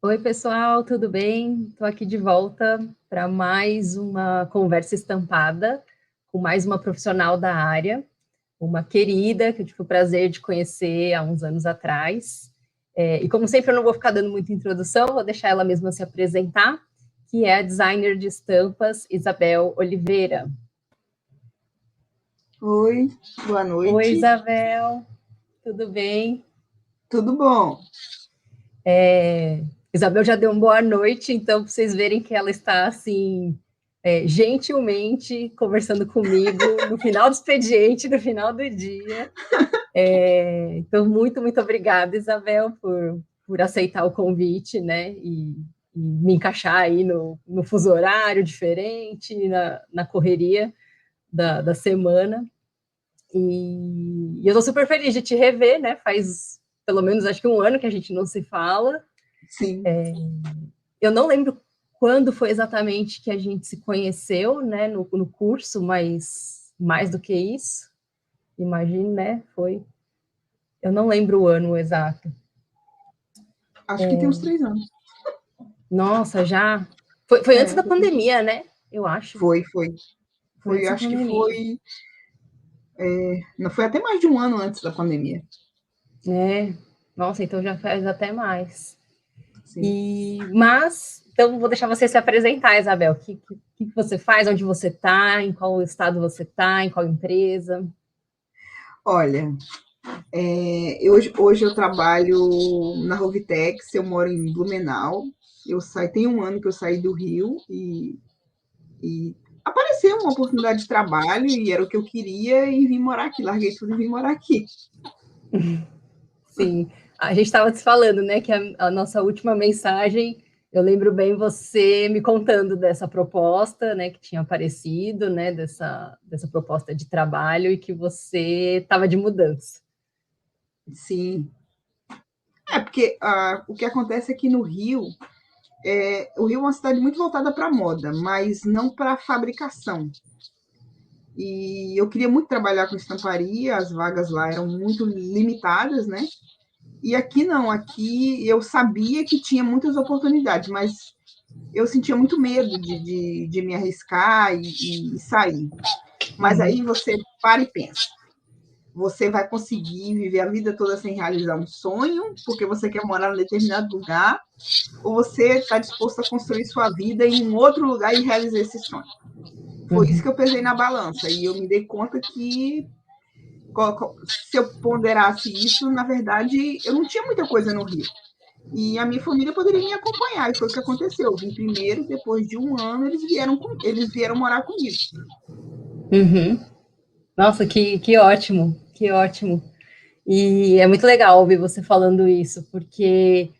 Oi, pessoal, tudo bem? Estou aqui de volta para mais uma conversa estampada com mais uma profissional da área, uma querida que eu tive o prazer de conhecer há uns anos atrás. E como sempre, eu não vou ficar dando muita introdução, vou deixar ela mesma se apresentar, que é a designer de estampas Isabel Oliveira. Oi, boa Oi, noite. Isabel, tudo bem? Tudo bom? Isabel já deu uma boa noite, então, para vocês verem que ela está, assim, gentilmente conversando comigo no final do expediente, no final do dia. Então, muito obrigada, Isabel, por aceitar o convite, né, e me encaixar aí no fuso horário diferente, na correria da semana. E eu estou super feliz de te rever, né, faz pelo menos acho que um ano que a gente não se fala. Sim. Eu não lembro quando foi exatamente que a gente se conheceu, né, no curso, mas mais do que isso, imagino, né, foi... Eu não lembro o ano exato. Acho que tem uns 3 anos. Nossa, já... Foi antes É, da pandemia, né? Eu acho. foi. Foi antes da Acho que pandemia. foi. Não, foi até mais de um ano antes da pandemia. É. Nossa, então já faz até mais. Sim. Mas, então, vou deixar você se apresentar, Isabel. O que você faz, onde você está, em qual estado você está, em qual empresa? Olha, hoje eu trabalho na Rovitex, eu moro em Blumenau. Tem um ano que eu saí do Rio e apareceu uma oportunidade de trabalho e era o que eu queria e vim morar aqui. Larguei tudo e vim morar aqui. Sim, a gente estava se falando, né, que a nossa última mensagem, eu lembro bem você me contando dessa proposta, né, que tinha aparecido, né, dessa proposta de trabalho e que você estava de mudança. Sim. Porque o que acontece é que no Rio, o Rio é uma cidade muito voltada para a moda, mas não para a fabricação. E eu queria muito trabalhar com estamparia, as vagas lá eram muito limitadas, né? E aqui não, aqui eu sabia que tinha muitas oportunidades, mas eu sentia muito medo de me arriscar e sair. Mas Uhum. aí você para e pensa. Você vai conseguir viver a vida toda sem realizar um sonho, porque você quer morar em determinado lugar, ou você está disposto a construir sua vida em um outro lugar e realizar esse sonho. Foi isso Uhum. que eu pesei na balança, e eu me dei conta que se eu ponderasse isso, na verdade, eu não tinha muita coisa no Rio. E a minha família poderia me acompanhar, e foi o que aconteceu. Eu vim primeiro, depois de um ano, eles vieram morar comigo. Uhum. Nossa, que ótimo, que ótimo. E é muito legal ouvir você falando isso, porque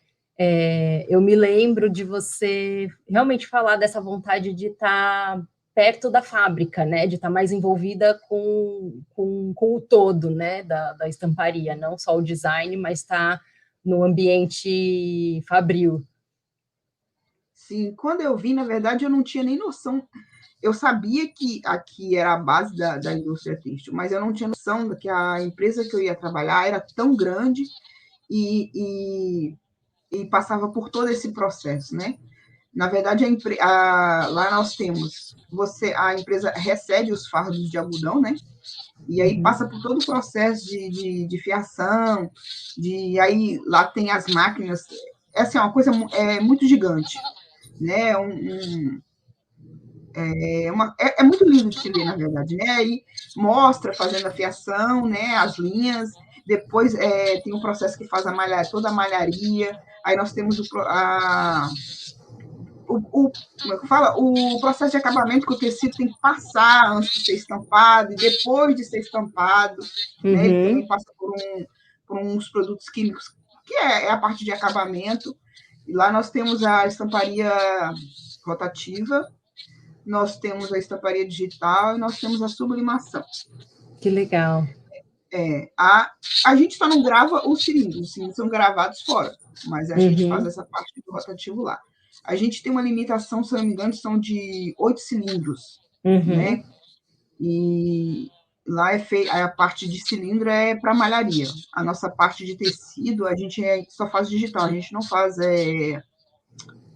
eu me lembro de você realmente falar dessa vontade de estar perto da fábrica, né? De estar mais envolvida com o todo, né? Da estamparia, não só o design, mas estar no ambiente fabril. Sim, quando eu vim, na verdade, eu não tinha nem noção. Eu sabia que aqui era a base da indústria têxtil, mas eu não tinha noção de que a empresa que eu ia trabalhar era tão grande e, e, e passava por todo esse processo, né? Na verdade, lá nós temos, a empresa recebe os fardos de algodão, né? E aí Uhum. passa por todo o processo de fiação, aí lá tem as máquinas, é assim, uma coisa muito gigante, né? É muito lindo de se ver, na verdade, né? Aí mostra fazendo a fiação, né? As linhas, depois tem um processo que faz toda a malharia, aí nós temos como é que fala? O processo de acabamento que o tecido tem que passar antes de ser estampado e depois de ser estampado, né? Ele Uhum. também passa por uns produtos químicos, que é a parte de acabamento. E lá nós temos a estamparia rotativa, nós temos a estamparia digital e nós temos a sublimação. Que legal. A gente só não grava os cilindros são gravados fora, mas a gente faz Uhum. essa parte do rotativo lá. A gente tem uma limitação, se eu não me engano, são de 8 cilindros, Uhum. né? E lá a parte de cilindro é para malharia. A nossa parte de tecido, a gente só faz digital, a gente não faz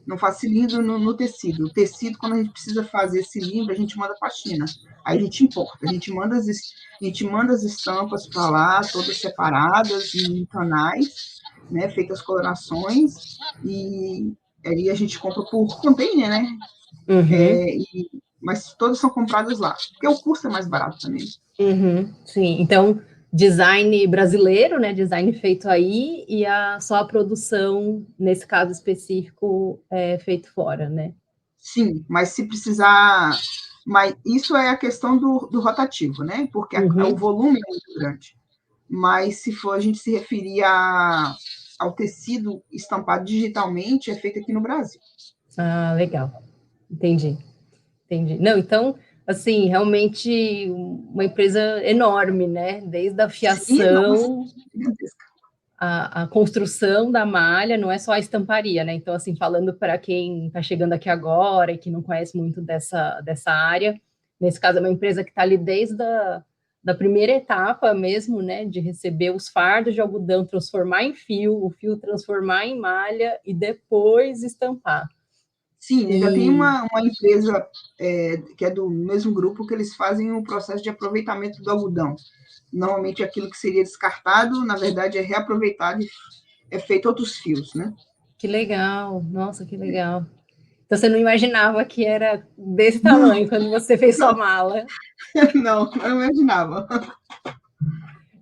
não faz cilindro no tecido. O tecido, quando a gente precisa fazer cilindro, a gente manda para a China. Aí a gente importa, a gente manda as estampas para lá, todas separadas em canais, né, feitas colorações, e aí a gente compra por container, né? Uhum. Mas todas são compradas lá, porque o custo é mais barato também. Uhum, sim, então design brasileiro, né? Design feito aí e só a produção, nesse caso específico, é feito fora, né? Sim, mas se precisar. Mas isso é a questão do rotativo, né? Porque o Uhum. volume é muito grande. Mas se for a gente se referir ao tecido estampado digitalmente, é feito aqui no Brasil. Ah, legal. Entendi. Entendi. Não, então, assim, realmente uma empresa enorme, né? Desde a Sim, nossa, fiação, a construção da malha, não é só a estamparia, né? Então, assim, falando para quem está chegando aqui agora e que não conhece muito dessa área, nesse caso é uma empresa que está ali desde da primeira etapa mesmo, né? De receber os fardos de algodão, transformar em fio, o fio transformar em malha e depois estampar. sim, ainda tem E uma empresa que é do mesmo grupo que eles fazem o processo de aproveitamento do algodão. Normalmente aquilo que seria descartado, na verdade, é reaproveitado e é feito outros fios, né? que legal, nossa, que legal. Então você não imaginava que era desse Não, tamanho quando você fez sua mala. não imaginava.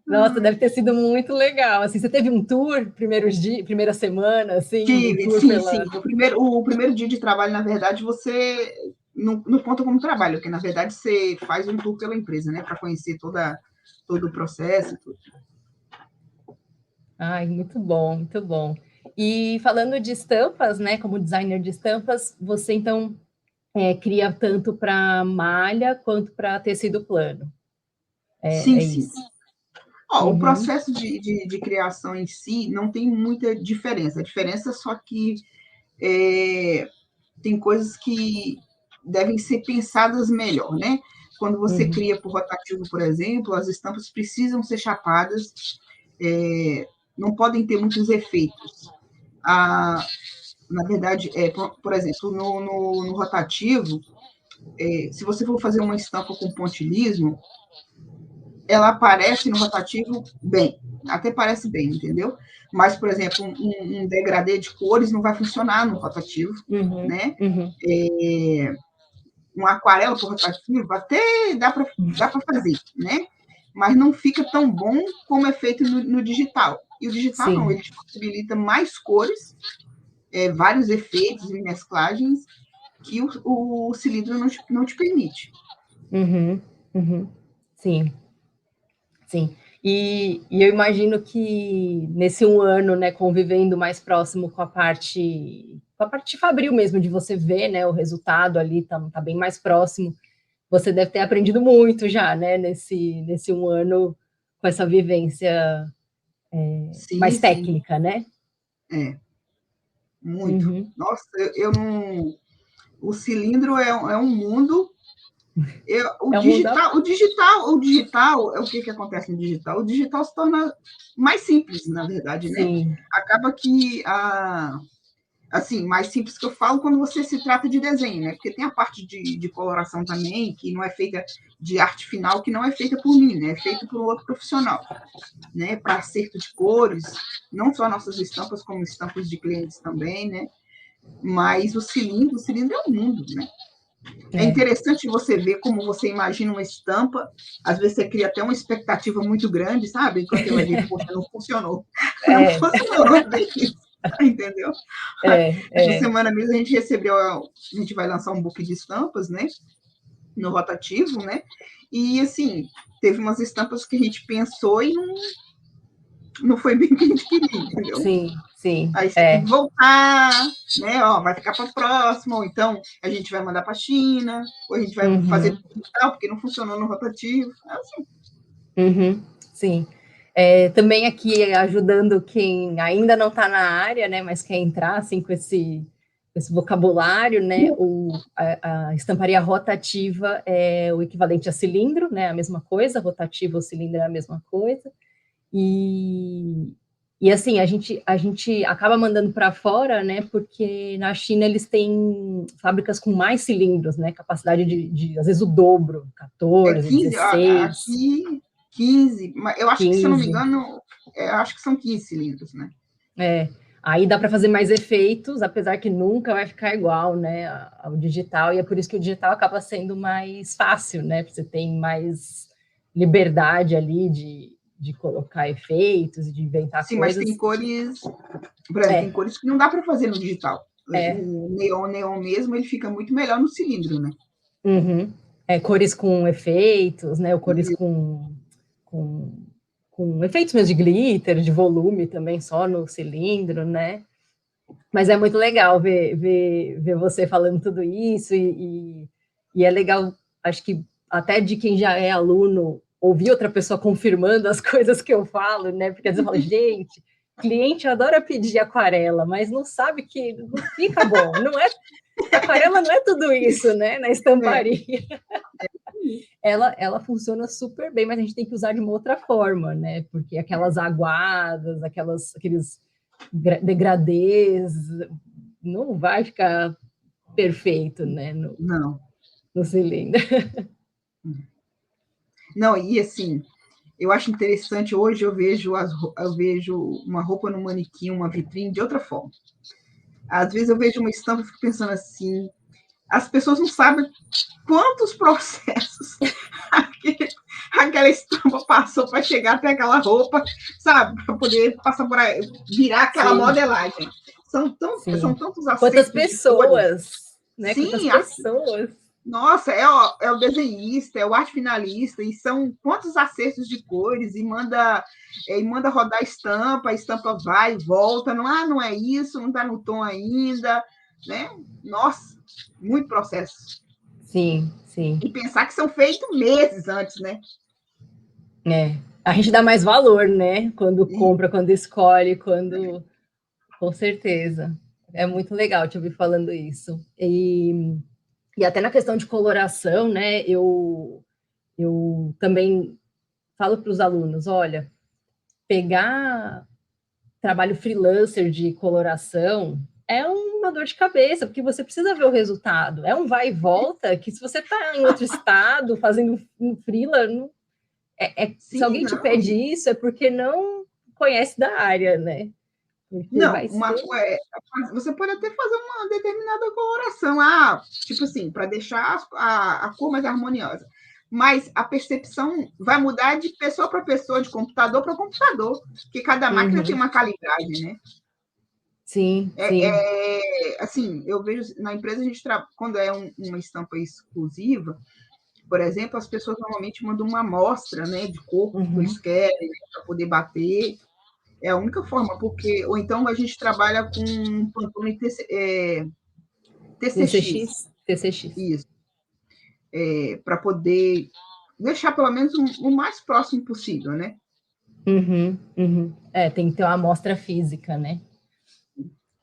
Nossa, deve ter sido muito legal. Assim, você teve um tour, primeiros dias, primeira semana, assim, um Tive, tour sim, sim. pela. O primeiro dia de trabalho, na verdade, você não conta como trabalho, porque na verdade você faz um tour pela empresa, né? Para conhecer todo o processo. Tudo. Ai, muito bom, muito bom. E falando de estampas, né, como designer de estampas, você então cria tanto para malha quanto para tecido plano. Sim, É sim. isso. Ó, o Uhum, processo de criação em si não tem muita diferença. A diferença é só que tem coisas que devem ser pensadas melhor, né? Quando você uhum, cria por rotativo, por exemplo, as estampas precisam ser chapadas, não podem ter muitos efeitos. A, na verdade, por exemplo, no rotativo, se você for fazer uma estampa com pontilhismo, ela aparece no rotativo bem, até parece bem, entendeu? Mas, por exemplo, um degradê de cores não vai funcionar no rotativo, uhum, né? uhum. Um aquarela por rotativo até dá para fazer, né? Mas não fica tão bom como é feito no digital. E o digital não, Sim. ele te possibilita mais cores, vários efeitos e mesclagens que o cilindro não te permite. Uhum, uhum. Sim. Sim, e eu imagino que nesse um ano, né, convivendo mais próximo com a parte fabril mesmo, de você ver, né, o resultado ali, tá bem mais próximo, você deve ter aprendido muito já, né, nesse um ano com essa vivência mais Sim, sim, técnica, né? muito. Uhum. Nossa, eu não. O cilindro é um mundo. O É um mundo digital, o digital, o digital, o que acontece no digital? O digital se torna mais simples, na verdade, né? sim. Acaba que assim, mais simples que eu falo quando você se trata de desenho, né? Porque tem a parte de coloração também, que não é feita de arte final, que não é feita por mim, né? É feita por um outro profissional, né? Para acerto de cores, não só nossas estampas, como estampas de clientes também, né? Mas o cilindro é um mundo, né? É É, interessante você ver como você imagina uma estampa, às vezes você cria até uma expectativa muito grande, sabe? Quando você vai ver, poxa, não funcionou. Não é, funcionou bem isso, entendeu? Essa é. semana mesmo a gente recebeu, a gente vai lançar um book de estampas, né? No rotativo, né? E assim, teve umas estampas que a gente pensou e não foi bem o que a gente queria, entendeu? Sim, sim, Aí você tem que voltar, né? Ó, vai ficar para a próxima, ou então a gente vai mandar para a China, ou a gente vai fazer Uhum. digital, porque não funcionou no rotativo. Assim, Uhum, sim. Também aqui ajudando quem ainda não está na área, né, mas quer entrar assim com esse vocabulário, né, a estamparia rotativa é o equivalente a cilindro, né, a mesma coisa, rotativa ou cilindro é a mesma coisa, e E assim, a gente acaba mandando para fora, né? Porque na China eles têm fábricas com mais cilindros, né? Capacidade de às vezes o dobro, É 14, 15, 16, aqui 15, mas eu acho que, se eu não me 15. engano, eu acho que são 15 cilindros, né? É, aí dá para fazer mais efeitos, apesar que nunca vai ficar igual, né, ao digital, e é por isso que o digital acaba sendo mais fácil, né? Você tem mais liberdade ali de colocar efeitos, de inventar Sim, mas tem coisas. cores, por exemplo, tem É, cores que não dá para fazer no digital. é. O neon mesmo, ele fica muito melhor no cilindro, né? Uhum. É, cores com efeitos, né? Ou cores E, com, com efeitos mesmo de glitter, de volume também, só no cilindro, né? Mas é muito legal ver você falando tudo isso e é legal, acho que até de quem já é aluno, ouvir outra pessoa confirmando as coisas que eu falo, né? Porque às vezes eu falo, gente, cliente adora pedir aquarela, mas não sabe que não fica bom. Não é, aquarela não é tudo isso, né? Na é, estamparia. Ela funciona super bem, mas a gente tem que usar de uma outra forma, né? Porque aquelas aguadas, aqueles degradês, não vai ficar perfeito, né? não. No cilindro. Não, e assim, eu acho interessante, hoje eu vejo uma roupa no manequim, uma vitrine de outra forma. Às vezes eu vejo uma estampa e fico pensando assim, as pessoas não sabem quantos processos aquela estampa passou para chegar até aquela roupa, sabe? Para poder passar por aí, virar aquela Sim, modelagem. São sim. tantos Quantas acertos de cores. pessoas, né? Quantas Sim, pessoas. nossa, é o desenhista, é o arte finalista, e são quantos acertos de cores, e manda rodar a estampa vai e volta, não é isso, não está no tom ainda, né? Nossa, muito processo. Sim, sim. E pensar que são feitos meses antes, né? É. A gente dá mais valor, né? Quando E, compra, quando escolhe, quando. Com certeza. É muito legal te ouvir falando isso. E até na questão de coloração, né? Eu também falo para os alunos: olha, pegar trabalho freelancer de coloração é uma dor de cabeça, porque você precisa ver o resultado. É um vai e volta que, se você está em outro estado fazendo um freela, se sim, alguém te não, pede isso, é porque não conhece da área, né? Porque não, vai ser. você pode até fazer uma determinada coloração, tipo assim, para deixar a cor mais harmoniosa. Mas a percepção vai mudar de pessoa para pessoa, de computador para computador, porque cada máquina tem Uhum. uma calibragem, né? Sim, sim. Assim, eu vejo na empresa, quando é uma estampa exclusiva, por exemplo, as pessoas normalmente mandam uma amostra, né, de cor que eles Uhum. querem, né, para poder bater. É a única forma, porque ou então a gente trabalha com Pantone TCX, TCX, TCX. isso, para poder deixar pelo menos o mais próximo possível, né? Uhum, uhum. É, tem que ter uma amostra física, né?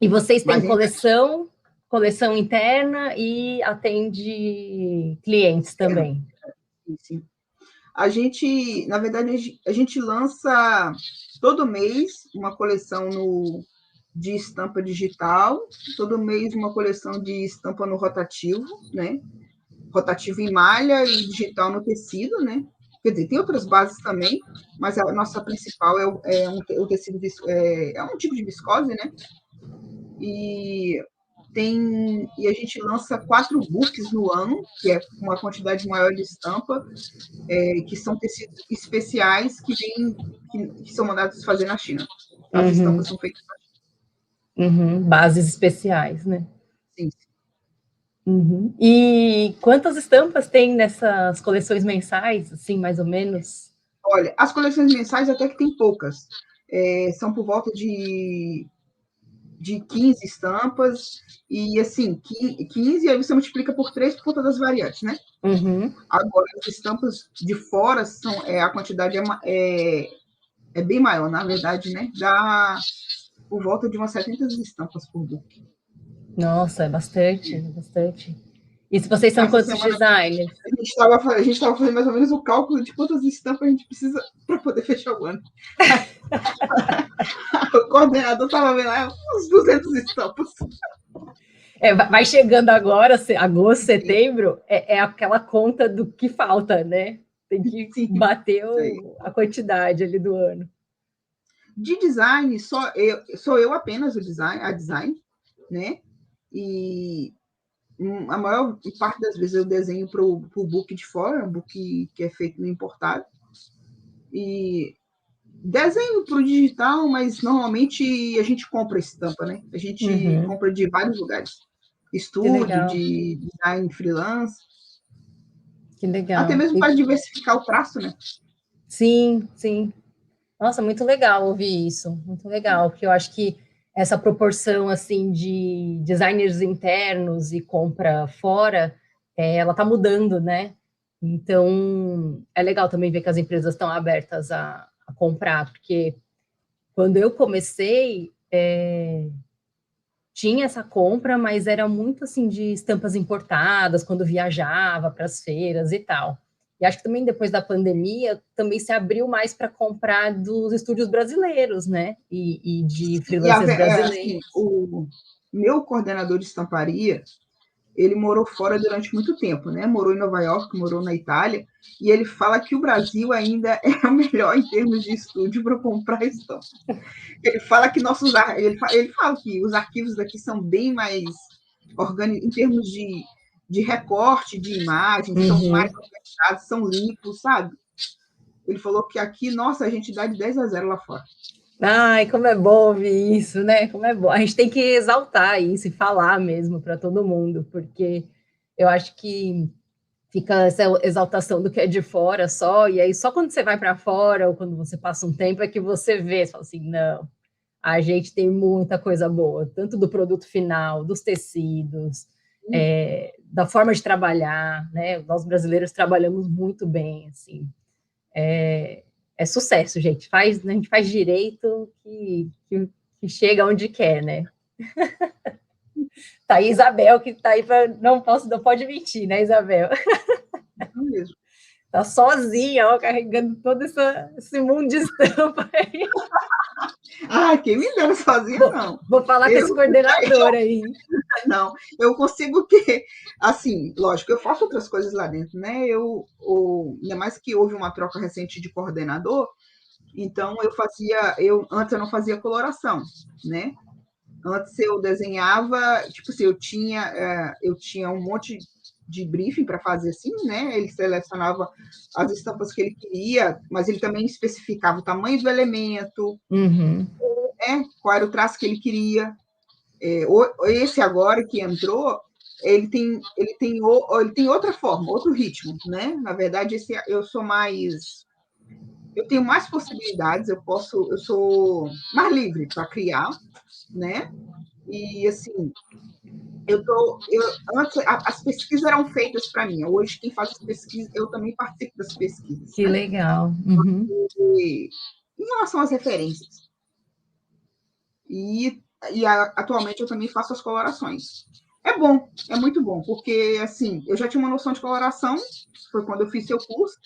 E vocês têm Mas ainda coleção interna e atende clientes externo, também. sim. Na verdade, a gente lança todo mês uma coleção de estampa digital, todo mês uma coleção de estampa no rotativo, né? Rotativo em malha e digital no tecido, né? Quer dizer, tem outras bases também, mas a nossa principal o tecido, é um tipo de viscose, né? E e a gente lança 4 books no ano, que é uma quantidade maior de estampa, que são tecidos especiais que são mandados fazer na China. As Uhum, estampas são feitas na uhum. Bases especiais, né? China. Sim. Uhum. E quantas estampas tem nessas coleções mensais, assim, mais ou menos? Olha, as coleções mensais até que tem poucas. São por volta de 15 estampas, e assim, 15, aí você multiplica por 3 por conta das variantes, né? Uhum. Agora, as estampas de fora a quantidade é bem maior, na verdade, né? Dá por volta de umas 70 estampas por book. Nossa, é bastante, bastante. E se vocês são Essa quantos semana designers? a gente estava fazendo mais ou menos o cálculo de quantas estampas a gente precisa para poder fechar o ano. O coordenador estava vendo uns 200 estampas. Vai chegando agora, agosto, setembro, é aquela conta do que falta, né? Tem que Sim, bater a quantidade ali do ano. De design, sou eu apenas a design, né? E a maior parte das vezes eu desenho para o book de fora, um book que é feito no importado. E desenho para o digital, mas normalmente a gente compra estampa, né? A gente compra de vários lugares. Estúdio, de design freelance. Que legal. Até mesmo para diversificar o traço, né? Sim, sim. Nossa, muito legal ouvir isso. Muito legal, porque eu acho que essa proporção assim de designers internos e compra fora, ela está mudando, né? Então, é legal também ver que as empresas estão abertas a comprar, porque quando eu comecei, tinha essa compra, mas era muito assim de estampas importadas, quando viajava para as feiras e tal. E acho que também depois da pandemia, também se abriu mais para comprar dos estúdios brasileiros, né? E de freelancers brasileiros. Assim, o meu coordenador de estamparia, ele morou fora durante muito tempo, né? Morou em Nova York, morou na Itália, e ele fala que o Brasil ainda é o melhor em termos de estúdio para comprar estampa. Ele fala que ele fala que os arquivos daqui são bem mais orgânicos em termos de recorte de imagem, são mais organizados, são limpos, sabe? Ele falou que aqui, nossa, a gente dá de 10-0 lá fora. Ai, como é bom ouvir isso, né? Como é bom. A gente tem que exaltar isso e falar mesmo para todo mundo, porque eu acho que fica essa exaltação do que é de fora só, e aí só quando você vai para fora ou quando você passa um tempo é que você vê, você fala assim, não, a gente tem muita coisa boa, tanto do produto final, dos tecidos, da forma de trabalhar, né? Nós brasileiros trabalhamos muito bem, assim. É sucesso, gente. A gente faz direito que chega onde quer, né? Tá aí Isabel, que tá aí para não pode mentir, né, Isabel? Não mesmo. Tá sozinha, ó, carregando todo esse mundo de estampa aí. Ah, quem me dera sozinha, não. Vou falar com esse coordenador aí. Não, eu consigo que, assim, lógico, eu faço outras coisas lá dentro, né? Ainda mais que houve uma troca recente de coordenador, então antes eu não fazia coloração, né? Antes eu desenhava, tipo assim, eu tinha um monte de briefing para fazer assim, né? Ele selecionava as estampas que ele queria, mas ele também especificava o tamanho do elemento, né? Qual era o traço que ele queria. Esse agora que entrou, ele tem outra forma, outro ritmo, né? Na verdade, eu tenho mais possibilidades, eu sou mais livre para criar, né? E assim, antes as pesquisas eram feitas para mim. Hoje quem faz as pesquisas, eu também participo das pesquisas, Que né? legal. Em relação às referências. E atualmente eu também faço as colorações. É bom, é muito bom, porque assim, eu já tinha uma noção de coloração, foi quando eu fiz seu curso,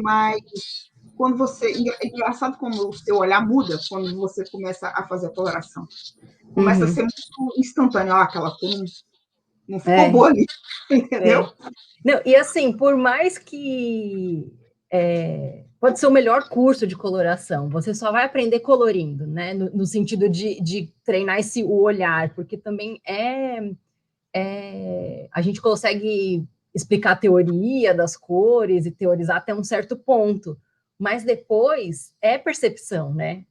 mas quando é engraçado como o seu olhar muda quando você começa a fazer a coloração. Começa a ser muito instantâneo, aquela cor não ficou boa ali, entendeu? Não, e assim, por mais que pode ser o melhor curso de coloração, você só vai aprender colorindo, né? No sentido de treinar o olhar, porque também a gente consegue explicar a teoria das cores e teorizar até um certo ponto, mas depois é percepção, né?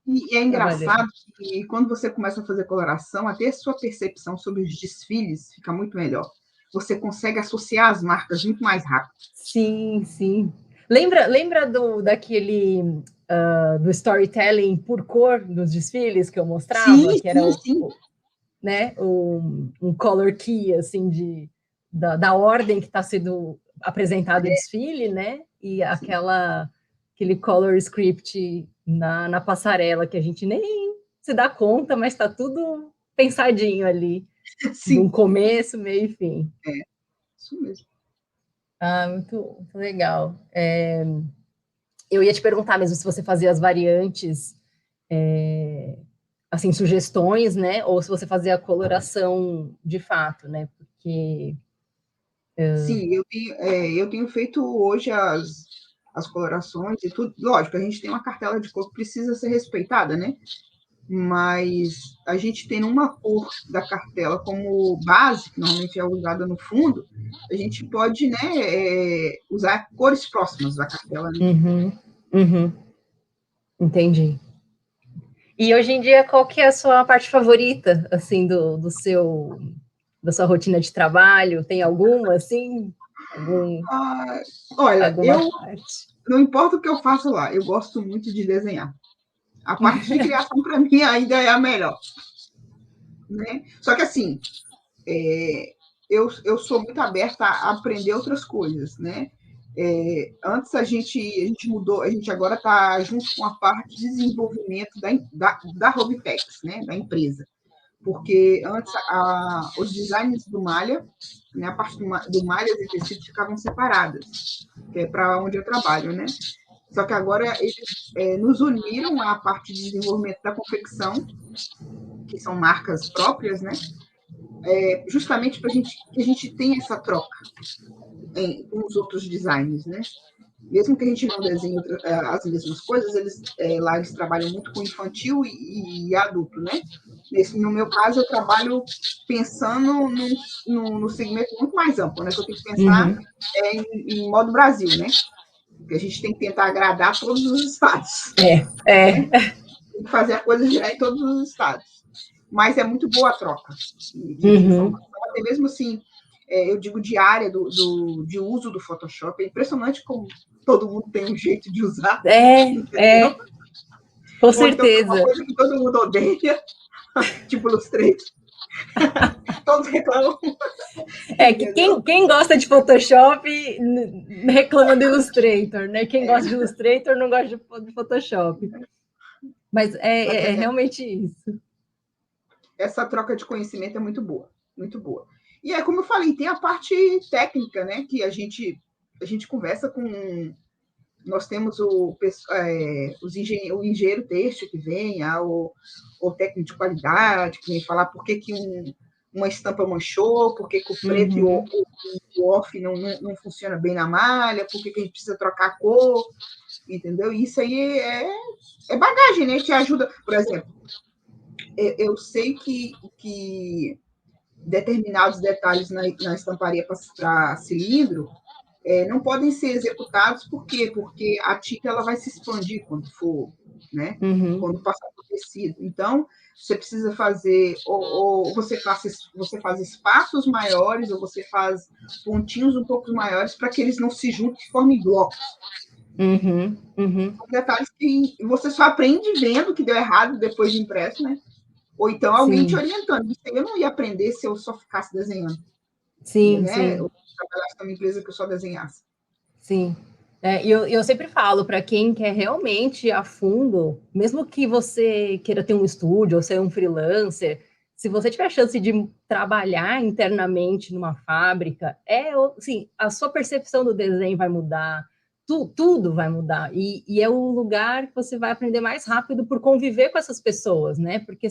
E é engraçado que quando você começa a fazer coloração, até a sua percepção sobre os desfiles fica muito melhor. Você consegue associar as marcas muito mais rápido. Sim, sim. Lembra daquele do storytelling por cor dos desfiles que eu mostrava? Sim, Que era sim. né, um color key, assim, da ordem que está sendo apresentado o desfile, né? E aquele color script na passarela, que a gente nem se dá conta, mas está tudo pensadinho ali. De um Sim, começo, meio e fim. isso mesmo. Ah, muito legal. Eu ia te perguntar mesmo se você fazia as variantes, assim, sugestões, né? Ou se você fazia a coloração de fato, né? Porque. Sim, eu tenho feito hoje as colorações e tudo. Lógico, a gente tem uma cartela de cor que precisa ser respeitada, né? Mas a gente tem uma cor da cartela como base, que normalmente é usada no fundo, a gente pode, né, usar cores próximas da cartela, né? Uhum, uhum, entendi. E hoje em dia, qual que é a sua parte favorita, assim, da sua rotina de trabalho? Tem alguma, assim? Ah, olha, Alguma parte? não importa o que eu faço lá, eu gosto muito de desenhar. A parte de criação, para mim, ainda é a melhor, né? Só que, assim, eu sou muito aberta a aprender outras coisas, né? Antes a gente mudou, a gente agora está junto com a parte de desenvolvimento da Robitex, né? Da empresa. Porque antes os designs do malha, né? A parte do malhas e tecidos ficavam separadas, que é para onde eu trabalho, né? Só que agora eles nos uniram à parte de desenvolvimento da confecção, que são marcas próprias, né? Justamente para que a gente tenha essa troca com os outros designers, né? Mesmo que a gente não desenhe as mesmas coisas, lá eles trabalham muito com infantil e adulto, né? No meu caso, eu trabalho pensando no segmento muito mais amplo, né? Que eu tenho que pensar Uhum. em modo Brasil, né? Porque a gente tem que tentar agradar todos os estados, né? É. Tem que fazer a coisa girar em todos os estados. Mas é muito boa a troca de Uhum. informação. Até mesmo assim, eu digo diária de uso do Photoshop. É impressionante como todo mundo tem um jeito de usar, entendeu? Com Ou então tem uma certeza. coisa que todo mundo odeia, tipo Illustrator. Todos reclamam, É que entendeu? quem gosta de Photoshop reclama do Illustrator, né? Quem gosta de Illustrator não gosta de Photoshop. Mas Mas é realmente isso. essa troca de conhecimento é muito boa, muito boa. E é como eu falei, tem a parte técnica, né? Que a gente conversa com. Nós temos o engenheiro têxtil que vem, o técnico de qualidade que vem falar por que uma estampa manchou, por que o preto e Uhum. o off não funciona bem na malha, por que a gente precisa trocar a cor, entendeu? Isso aí é bagagem, né? Te ajuda. Por exemplo, eu sei que determinados detalhes na estamparia para cilindro não podem ser executados, por quê? Porque a tinta ela vai se expandir quando for, né? Uhum. Quando passar por tecido. Então, você precisa fazer, ou você faz espaços maiores, ou você faz pontinhos um pouco maiores para que eles não se juntem e formem blocos. Uhum. Uhum. São detalhes que você só aprende vendo que deu errado depois de impresso, né? Ou então alguém te Sim, orientando. Isso eu não ia aprender se eu só ficasse desenhando, sim, né? sim. Eu trabalhasse numa empresa que eu só desenhasse. Sim. E eu sempre falo para quem quer realmente ir a fundo, mesmo que você queira ter um estúdio ou ser um freelancer, se você tiver a chance de trabalhar internamente numa fábrica, assim, a sua percepção do desenho vai mudar, tudo vai mudar. E é o lugar que você vai aprender mais rápido por conviver com essas pessoas, né? Porque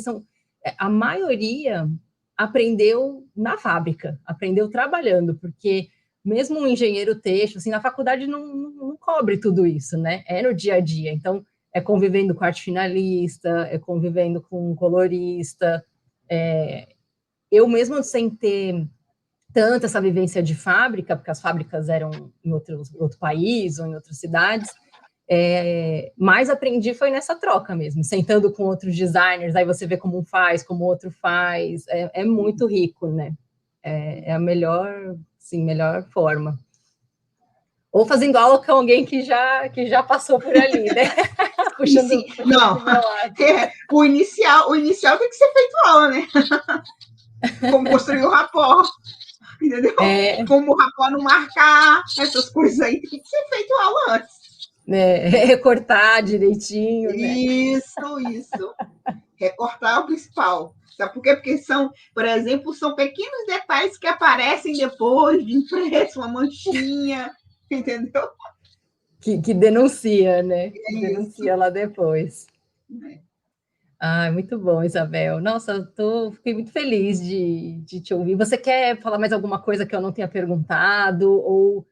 a maioria aprendeu na fábrica, aprendeu trabalhando, porque mesmo um engenheiro têxtil, assim, na faculdade não cobre tudo isso, né? É no dia a dia. Então, é convivendo com arte finalista, é convivendo com um colorista. Eu mesmo sem ter tanta essa vivência de fábrica, porque as fábricas eram em outro país ou em outras cidades, mais aprendi foi nessa troca mesmo, sentando com outros designers, aí você vê como um faz, como o outro faz, é muito rico, né? É a melhor, sim, melhor forma. Ou fazendo aula com alguém que já passou por ali, né? E puxando, sim, puxando não, para o meu lado. o inicial tem que ser feito aula, né? Como construir o rapó, entendeu? É, Como o rapó não marcar, essas coisas aí tem que ser feito aula antes. recortar direitinho, né? Isso, isso. Recortar o principal. Sabe por quê? Porque são, por exemplo, são pequenos detalhes que aparecem depois de impresso, uma manchinha, entendeu? Que denuncia, né? É Que isso. denuncia lá depois. É. Ah, muito bom, Isabel. Nossa, fiquei muito feliz de te ouvir. Você quer falar mais alguma coisa que eu não tenha perguntado?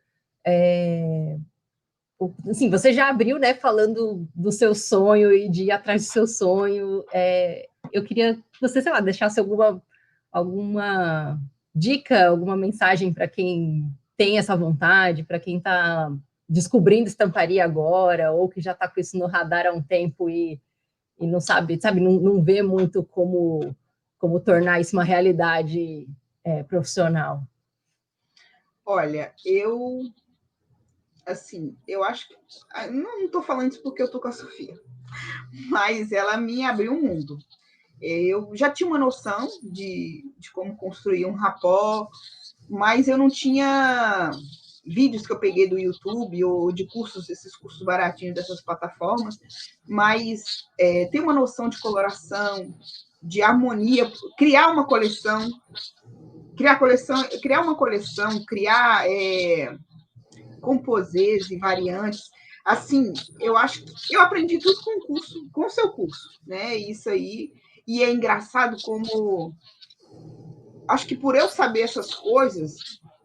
Assim, você já abriu, né, falando do seu sonho e de ir atrás do seu sonho. Eu queria que você, sei lá, deixasse alguma dica, alguma mensagem para quem tem essa vontade, para quem está descobrindo estamparia agora, ou que já está com isso no radar há um tempo e não sabe, não vê muito como tornar isso uma realidade profissional. Olha, assim, eu acho que não estou falando isso porque eu estou com a Sofia, mas ela me abriu um mundo. Eu já tinha uma noção de como construir um rapó, mas eu não tinha vídeos que eu peguei do YouTube ou de cursos, esses cursos baratinhos dessas plataformas, mas ter uma noção de coloração, de harmonia, criar uma coleção, criar composês e variantes. Assim, eu acho que eu aprendi tudo com o seu curso, né? Isso aí. E é engraçado como acho que por eu saber essas coisas,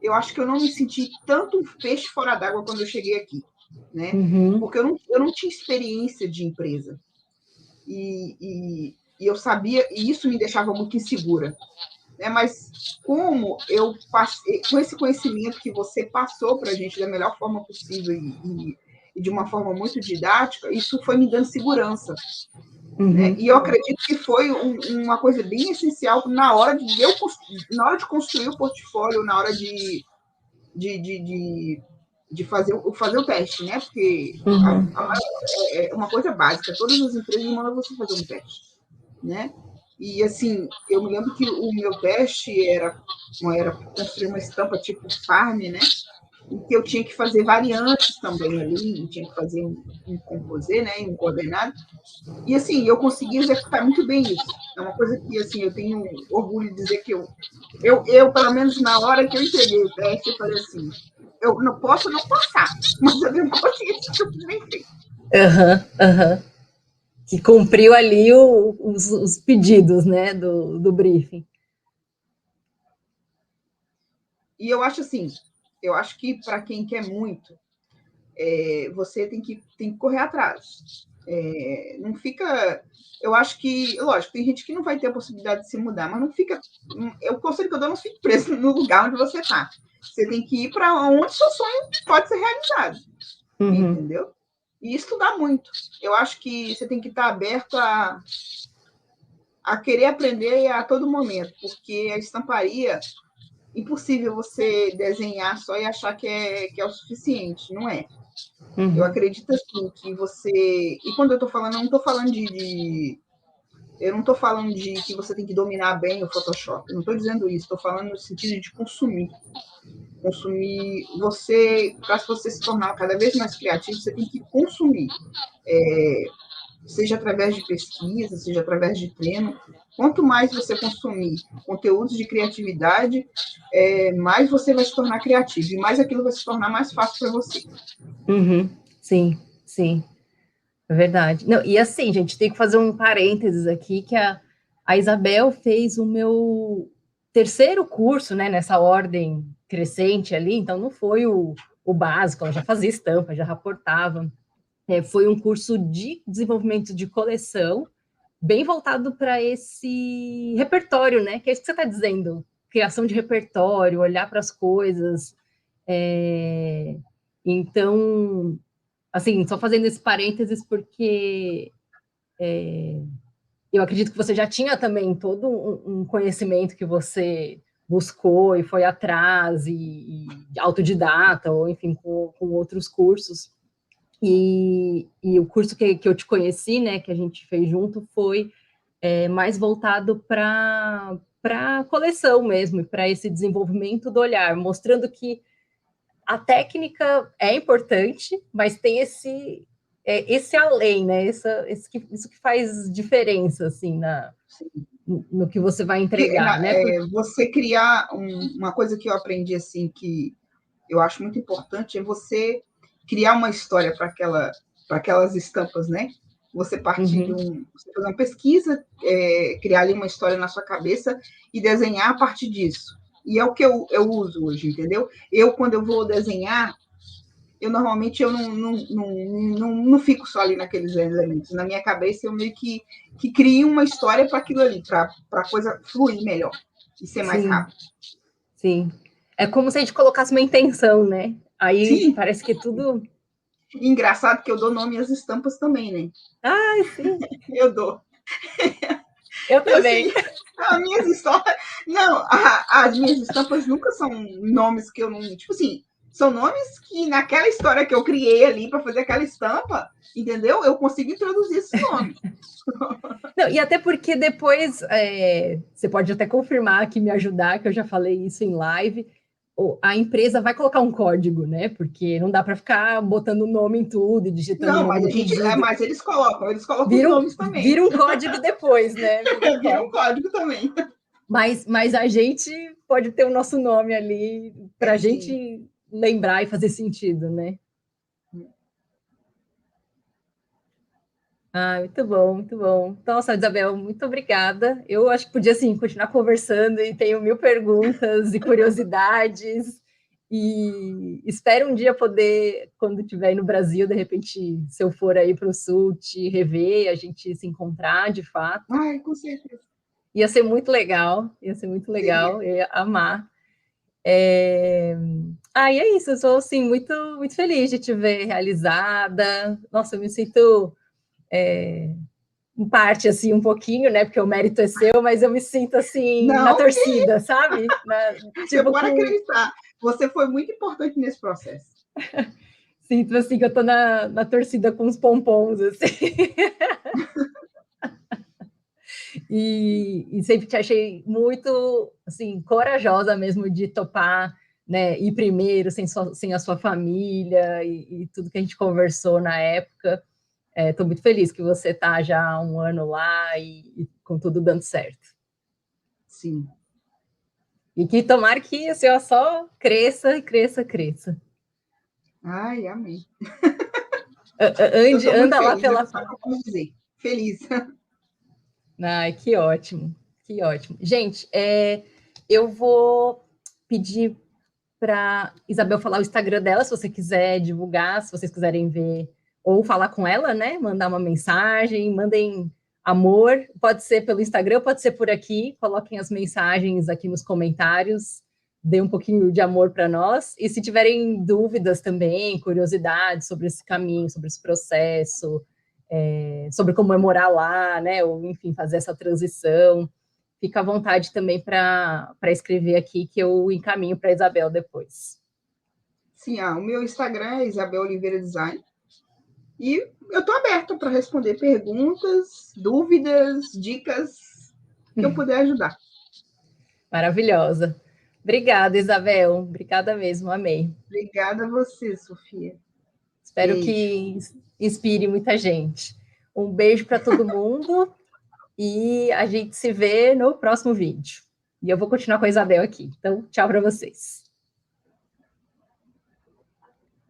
eu acho que eu não me senti tanto um peixe fora d'água quando eu cheguei aqui, né? Uhum, Porque eu não tinha experiência de empresa. E eu sabia, e isso me deixava muito insegura. Né? Mas como eu passei, com esse conhecimento que você passou para a gente da melhor forma possível e de uma forma muito didática, isso foi me dando segurança. Né? uhum, E eu acredito que foi uma coisa bem essencial na hora de construir o portfólio, na hora de, de, de, de fazer o teste, né? Porque uhum. é uma coisa básica, todas as empresas mandam você fazer um teste, né? E assim, eu me lembro que o meu teste era construir uma estampa tipo farm, né? E que eu tinha que fazer variantes também ali, tinha que fazer um composê, né? Um coordenado. E assim, eu consegui executar muito bem isso. É uma coisa que assim, eu tenho orgulho de dizer que pelo menos na hora que eu entreguei o teste, eu falei assim, eu não posso não passar, mas eu devo conseguir isso bem feito. Aham, aham. Que cumpriu ali os pedidos, né, do briefing. E eu acho assim, eu acho que para quem quer muito, você tem que correr atrás. Não fica. Eu acho que, lógico, tem gente que não vai ter a possibilidade de se mudar, mas não fica. O conselho que eu dou, não fique preso no lugar onde você está. Você tem que ir para onde seu sonho pode ser realizado. Uhum, Entendeu? E estudar muito. Eu acho que você tem que estar aberto a querer aprender a todo momento, porque a estamparia, impossível você desenhar só e achar que é o suficiente, não é? Eu uhum, acredito assim que você. E quando eu estou falando, eu não estou falando eu não estou falando de que você tem que dominar bem o Photoshop. Eu não estou dizendo isso. Estou falando no sentido de consumir. Consumir você, para você se tornar cada vez mais criativo, você tem que consumir. Seja através de pesquisa, seja através de treino. Quanto mais você consumir conteúdos de criatividade, mais você vai se tornar criativo e mais aquilo vai se tornar mais fácil para você. uhum. Sim, sim, é verdade. Não, e assim, gente, tem que fazer um parênteses aqui, que a Isabel fez o meu terceiro curso, né, nessa ordem crescente ali, então não foi o básico, ela já fazia estampa, já raportava. Foi um curso de desenvolvimento de coleção, bem voltado para esse repertório, né? Que é isso que você está dizendo, criação de repertório, olhar para as coisas. Então, assim, só fazendo esse parênteses, porque eu acredito que você já tinha também todo um conhecimento que você buscou e foi atrás, e autodidata, ou enfim, com outros cursos. E o curso que eu te conheci, né, que a gente fez junto, foi mais voltado para coleção mesmo, para esse desenvolvimento do olhar, mostrando que a técnica é importante, mas tem esse além, né? Isso que faz diferença, assim, no que você vai entregar, né? Você criar uma coisa que eu aprendi, assim, que eu acho muito importante, é você criar uma história para aquelas estampas, né? Você partir você fazer uma pesquisa, criar ali uma história na sua cabeça e desenhar a partir disso. E é o que eu uso hoje, entendeu? Quando eu vou desenhar, normalmente não fico só ali naqueles elementos. Na minha cabeça, eu meio que crio uma história para aquilo ali, para a coisa fluir melhor e ser mais rápido. Sim. É como se a gente colocasse uma intenção, né? Aí Sim. parece que tudo. Engraçado que eu dou nome às estampas também, né? Ai, sim. Eu dou. Eu também. Assim, as minhas histórias. Não, as minhas estampas nunca são nomes que eu não. Tipo assim, são nomes que naquela história que eu criei ali para fazer aquela estampa, entendeu? Eu consigo introduzir esses nomes. Não, e até porque depois você pode até confirmar aqui, me ajudar, que eu já falei isso em live. A empresa vai colocar um código, né? Porque não dá para ficar botando nome em tudo e digitando o Não, nome mas no pedido. mas eles colocam os nomes também. Vira um código depois, né? Vira um código também. Mas a gente pode ter o nosso nome ali para a gente lembrar e fazer sentido, né? Ah, muito bom, muito bom. Nossa, Isabel, muito obrigada. Eu acho que podia, assim, continuar conversando e tenho mil perguntas e curiosidades. E espero um dia poder, quando estiver aí no Brasil, de repente, se eu for aí para o Sul, te rever, a gente se encontrar de fato. Ai, com certeza. Ia ser muito legal, eu ia amar. E é isso, eu sou, assim, muito, muito feliz de te ver realizada. Nossa, eu me sinto em parte, assim, um pouquinho, né? Porque o mérito é seu, mas eu me sinto, assim, na Não, torcida, sabe? você Tipo, pode acreditar. Você foi muito importante nesse processo. sinto, assim, que eu tô na torcida com os pompons, assim. E sempre te achei muito, assim, corajosa mesmo de topar, né? Ir primeiro, sem a sua família e tudo que a gente conversou na época. Estou muito feliz que você está já há um ano lá e com tudo dando certo. Sim. E que tomara que assim, só cresça e cresça, cresça. Ai, amém. Eu Ande, estou muito anda lá feliz, é pela. só o que eu posso dizer. Feliz. Ai, que ótimo, que ótimo. Gente, eu vou pedir para Isabel falar o Instagram dela, se você quiser divulgar, se vocês quiserem ver, ou falar com ela, né? Mandar uma mensagem, mandem amor, pode ser pelo Instagram, pode ser por aqui, coloquem as mensagens aqui nos comentários, dê um pouquinho de amor para nós, e se tiverem dúvidas também, curiosidades sobre esse caminho, sobre esse processo, sobre como é morar lá, né? Ou enfim, fazer essa transição. Fica à vontade também para escrever aqui, que eu encaminho para a Isabel depois. Sim, o meu Instagram é Isabel Oliveira Design. E eu estou aberta para responder perguntas, dúvidas, dicas que eu puder ajudar. Maravilhosa. Obrigada, Isabel. Obrigada mesmo, amei. Obrigada a você, Sofia. Espero Beijo. que inspire muita gente. Um beijo para todo mundo e a gente se vê no próximo vídeo. E eu vou continuar com a Isabel aqui. Então, tchau para vocês.